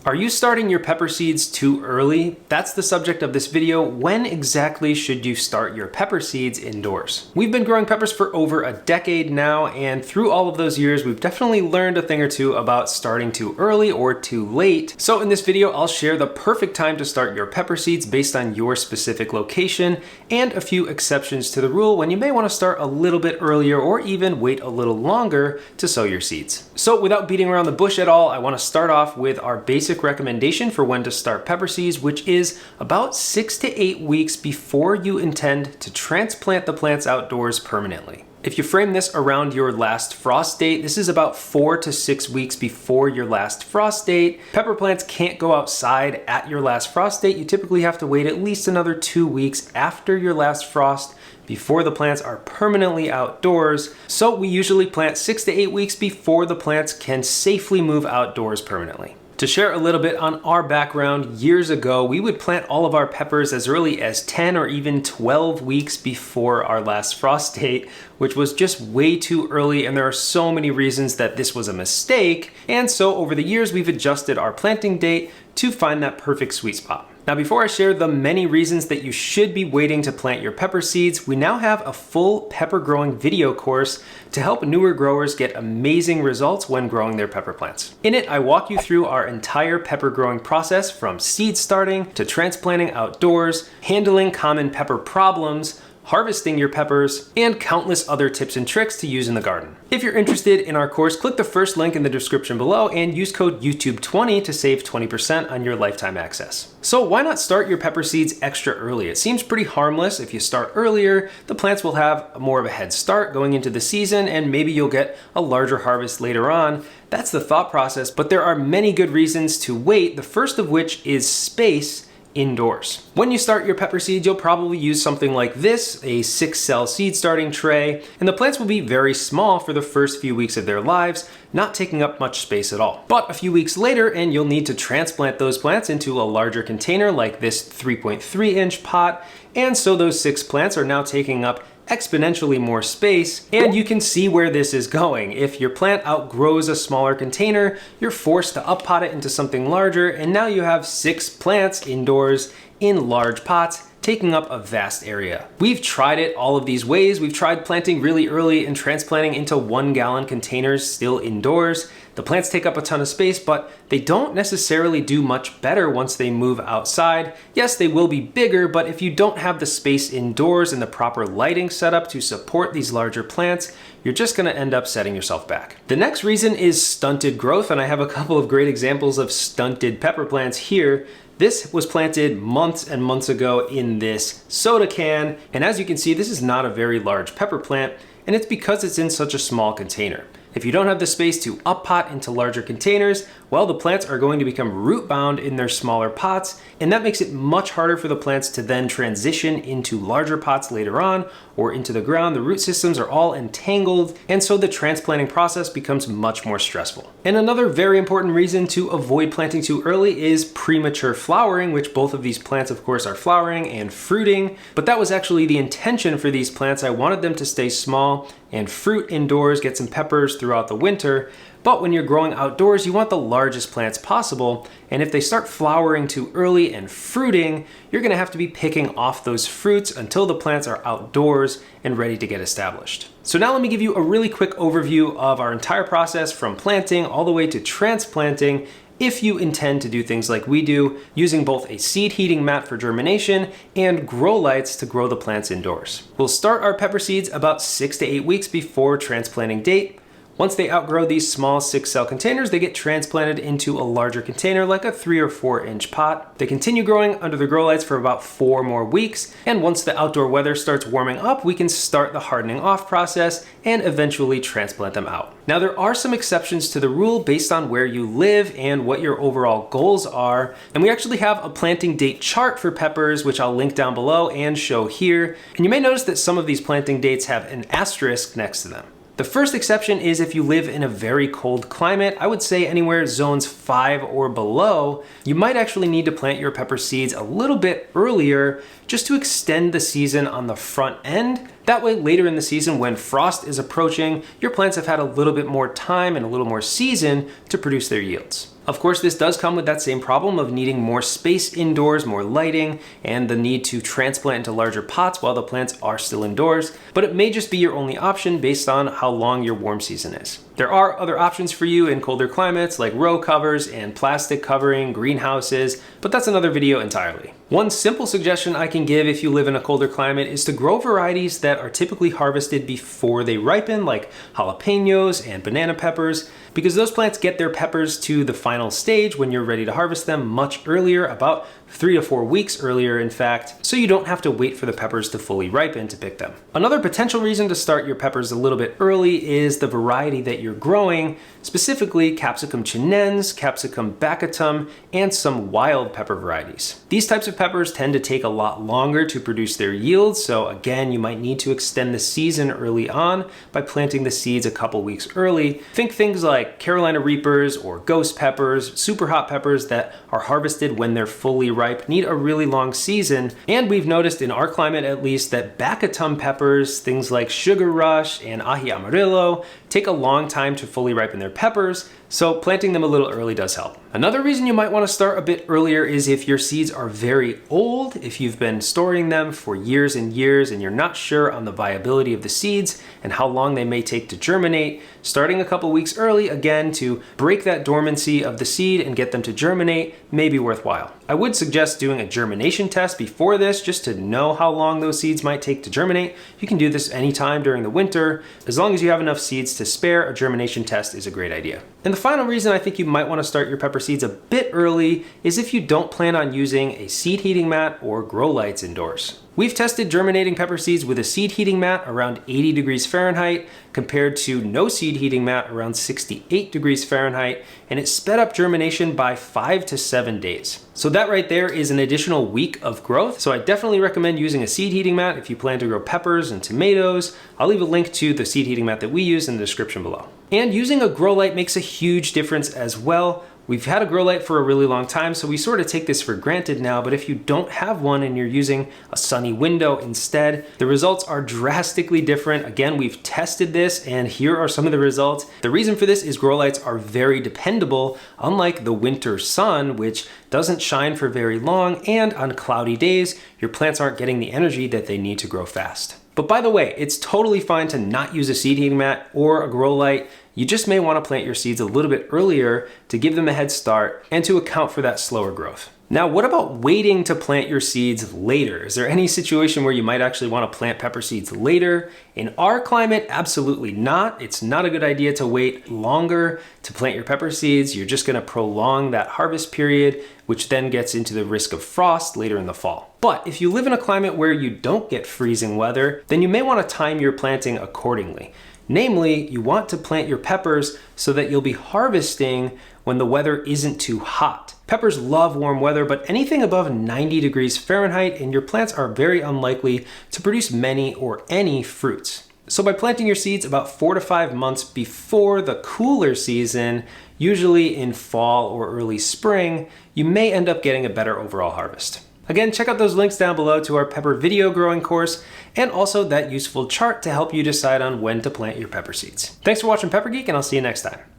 Are you starting your pepper seeds too early? That's the subject of this video. When exactly should you start your pepper seeds indoors? We've been growing peppers for over a decade now, and through all of those years, we've definitely learned a thing or two about starting too early or too late. So in this video, I'll share the perfect time to start your pepper seeds based on your specific location and a few exceptions to the rule when you may want to start a little bit earlier or even wait a little longer to sow your seeds. So without beating around the bush at all, I want to start off with our basic recommendation for when to start pepper seeds, which is about 6 to 8 weeks before you intend to transplant the plants outdoors permanently. If you frame this around your last frost date, this is about 4 to 6 weeks before your last frost date. Pepper plants can't go outside at your last frost date. You typically have to wait at least another 2 weeks after your last frost before the plants are permanently outdoors. So we usually plant 6 to 8 weeks before the plants can safely move outdoors permanently. To share a little bit on our background, years ago, we would plant all of our peppers as early as 10 or even 12 weeks before our last frost date, which was just way too early, and there are so many reasons that this was a mistake. And so over the years, we've adjusted our planting date to find that perfect sweet spot. Now, before I share the many reasons that you should be waiting to plant your pepper seeds, we now have a full pepper growing video course to help newer growers get amazing results when growing their pepper plants. In it, I walk you through our entire pepper growing process from seed starting to transplanting outdoors, handling common pepper problems, harvesting your peppers, and countless other tips and tricks to use in the garden. If you're interested in our course, click the first link in the description below and use code YouTube20 to save 20% on your lifetime access. So why not start your pepper seeds extra early? It seems pretty harmless. If you start earlier, the plants will have more of a head start going into the season, and maybe you'll get a larger harvest later on. That's the thought process, but there are many good reasons to wait, the first of which is space indoors. When you start your pepper seeds, you'll probably use something like this, a 6-cell seed starting tray, and the plants will be very small for the first few weeks of their lives, not taking up much space at all. But a few weeks later, and you'll need to transplant those plants into a larger container like this 3.3-inch pot, and so those 6 plants are now taking up exponentially more space, and you can see where this is going. If your plant outgrows a smaller container, you're forced to up-pot it into something larger, and now you have 6 plants indoors in large pots, taking up a vast area. We've tried it all of these ways. We've tried planting really early and transplanting into 1-gallon containers still indoors. The plants take up a ton of space, but they don't necessarily do much better once they move outside. Yes, they will be bigger, but if you don't have the space indoors and the proper lighting setup to support these larger plants, you're just gonna end up setting yourself back. The next reason is stunted growth, and I have a couple of great examples of stunted pepper plants here. This was planted months and months ago in this soda can, and as you can see, this is not a very large pepper plant, and it's because it's in such a small container. If you don't have the space to up-pot into larger containers, well, the plants are going to become root bound in their smaller pots, and that makes it much harder for the plants to then transition into larger pots later on or into the ground. The root systems are all entangled, and so the transplanting process becomes much more stressful. And another very important reason to avoid planting too early is premature flowering, which both of these plants, of course, are flowering and fruiting, but that was actually the intention for these plants. I wanted them to stay small and fruit indoors, get some peppers throughout the winter. But when you're growing outdoors, you want the largest plants possible, and if they start flowering too early and fruiting, you're gonna have to be picking off those fruits until the plants are outdoors and ready to get established. So now let me give you a really quick overview of our entire process from planting all the way to transplanting, if you intend to do things like we do, using both a seed heating mat for germination and grow lights to grow the plants indoors. We'll start our pepper seeds about 6 to 8 weeks before transplanting date. Once they outgrow these small 6-cell containers, they get transplanted into a larger container like a 3 or 4-inch pot. They continue growing under the grow lights for about 4 more weeks, and once the outdoor weather starts warming up, we can start the hardening off process and eventually transplant them out. Now, there are some exceptions to the rule based on where you live and what your overall goals are, and we actually have a planting date chart for peppers, which I'll link down below and show here, and you may notice that some of these planting dates have an asterisk next to them. The first exception is if you live in a very cold climate. I would say anywhere zones 5 or below, you might actually need to plant your pepper seeds a little bit earlier just to extend the season on the front end. That way, later in the season when frost is approaching, your plants have had a little bit more time and a little more season to produce their yields. Of course, this does come with that same problem of needing more space indoors, more lighting, and the need to transplant into larger pots while the plants are still indoors, but it may just be your only option based on how long your warm season is. There are other options for you in colder climates like row covers and plastic covering, greenhouses, but that's another video entirely. One simple suggestion I can give if you live in a colder climate is to grow varieties that are typically harvested before they ripen, like jalapenos and banana peppers, because those plants get their peppers to the final stage when you're ready to harvest them much earlier, about 3 to 4 weeks earlier in fact, so you don't have to wait for the peppers to fully ripen to pick them. Another potential reason to start your peppers a little bit early is the variety that you're growing, specifically Capsicum chinense, Capsicum baccatum, and some wild pepper varieties. These types of peppers tend to take a lot longer to produce their yields, so again, you might need to extend the season early on by planting the seeds a couple weeks early. Think things like Carolina Reapers or ghost peppers, super hot peppers that are harvested when they're fully ripe, need a really long season. And we've noticed in our climate at least that baccatum peppers, things like Sugar Rush and Ají Amarillo, take a long time to fully ripen their peppers, so planting them a little early does help. Another reason you might want to start a bit earlier is if your seeds are very old, if you've been storing them for years and years and you're not sure on the viability of the seeds and how long they may take to germinate, starting a couple weeks early, again, to break that dormancy of the seed and get them to germinate may be worthwhile. I would suggest doing a germination test before this just to know how long those seeds might take to germinate. You can do this anytime during the winter. As long as you have enough seeds to spare, a germination test is a great idea. And the final reason I think you might want to start your pepper seeds a bit early is if you don't plan on using a seed heating mat or grow lights indoors. We've tested germinating pepper seeds with a seed heating mat around 80 degrees Fahrenheit compared to no seed heating mat around 68 degrees Fahrenheit, and it sped up germination by 5 to 7 days. So that right there is an additional week of growth. So I definitely recommend using a seed heating mat if you plan to grow peppers and tomatoes. I'll leave a link to the seed heating mat that we use in the description below. And using a grow light makes a huge difference as well. We've had a grow light for a really long time, so we sort of take this for granted now, but if you don't have one and you're using a sunny window instead, the results are drastically different. Again, we've tested this and here are some of the results. The reason for this is grow lights are very dependable, unlike the winter sun, which doesn't shine for very long, and on cloudy days, your plants aren't getting the energy that they need to grow fast. But by the way, it's totally fine to not use a seed heating mat or a grow light. You just may want to plant your seeds a little bit earlier to give them a head start and to account for that slower growth. Now, what about waiting to plant your seeds later? Is there any situation where you might actually want to plant pepper seeds later? In our climate, absolutely not. It's not a good idea to wait longer to plant your pepper seeds. You're just going to prolong that harvest period, which then gets into the risk of frost later in the fall. But if you live in a climate where you don't get freezing weather, then you may want to time your planting accordingly. Namely, you want to plant your peppers so that you'll be harvesting when the weather isn't too hot. Peppers love warm weather, but anything above 90 degrees Fahrenheit and your plants are very unlikely to produce many or any fruits. So by planting your seeds about 4 to 5 months before the cooler season, usually in fall or early spring, you may end up getting a better overall harvest. Again, check out those links down below to our pepper video growing course and also that useful chart to help you decide on when to plant your pepper seeds. Thanks for watching Pepper Geek, and I'll see you next time.